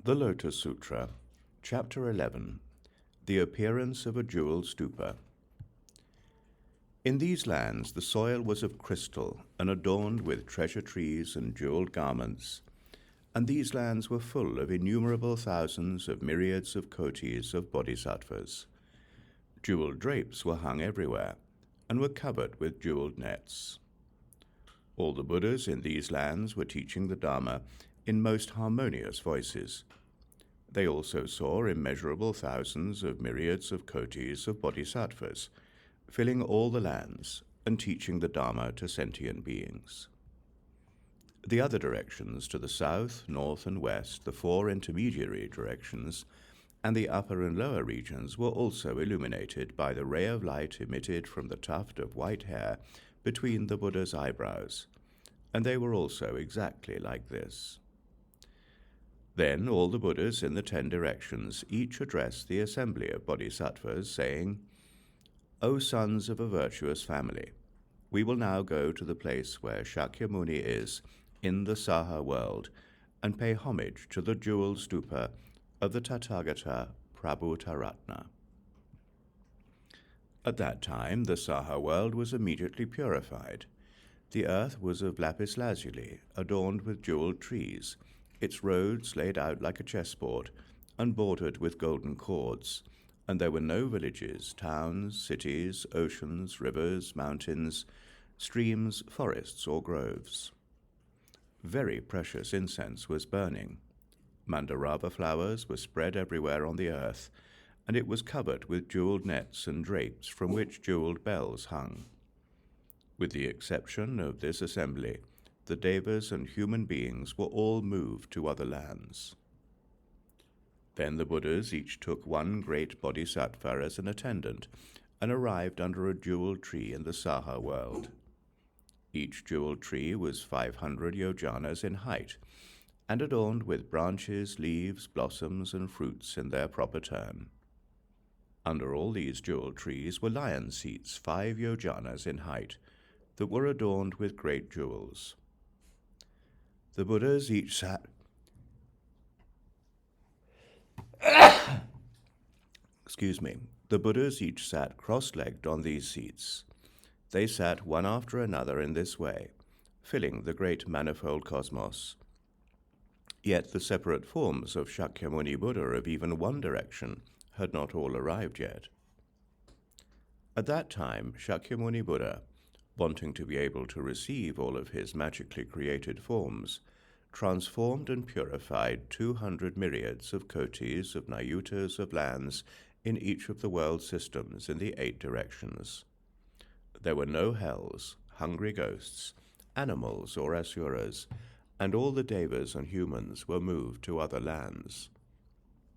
The Lotus Sutra, Chapter 11, The Appearance of a Jeweled Stupa. In these lands the soil was of crystal and adorned with treasure trees and jeweled garments, and these lands were full of innumerable thousands of myriads of kotis of bodhisattvas. Jeweled drapes were hung everywhere, and were covered with jeweled nets. All the Buddhas in these lands were teaching the Dharma in most harmonious voices. They also saw immeasurable thousands of myriads of kotis of bodhisattvas, filling all the lands and teaching the Dharma to sentient beings. The other directions, to the south, north, and west, the four intermediary directions, and the upper and lower regions were also illuminated by the ray of light emitted from the tuft of white hair between the Buddha's eyebrows, and they were also exactly like this. Then all the Buddhas in the 10 directions each addressed the assembly of bodhisattvas, saying, "O sons of a virtuous family, we will now go to the place where Shakyamuni is in the Saha world and pay homage to the jeweled stupa of the Tathagata Prabhutaratna." At that time the Saha world was immediately purified. The earth was of lapis lazuli, adorned with jeweled trees, its roads laid out like a chessboard, and bordered with golden cords, and there were no villages, towns, cities, oceans, rivers, mountains, streams, forests, or groves. Very precious incense was burning. Mandarava flowers were spread everywhere on the earth, and it was covered with jeweled nets and drapes from which jeweled bells hung. With the exception of this assembly, the devas and human beings were all moved to other lands. Then the Buddhas each took one great bodhisattva as an attendant and arrived under a jeweled tree in the Saha world. Each jeweled tree was 500 yojanas in height, and adorned with branches, leaves, blossoms, and fruits in their proper turn. Under all these jeweled trees were lion seats 5 yojanas in height, that were adorned with great jewels. The Buddhas each sat The Buddhas each sat cross-legged on these seats. They sat one after another in this way, filling the great manifold cosmos. Yet the separate forms of Shakyamuni Buddha of even one direction had not all arrived yet. At that time, Shakyamuni Buddha, wanting to be able to receive all of his magically created forms, transformed and purified 200 myriads of kotis of nayutas of lands in each of the world systems in the 8 directions. There were no hells, hungry ghosts, animals or asuras, and all the devas and humans were moved to other lands.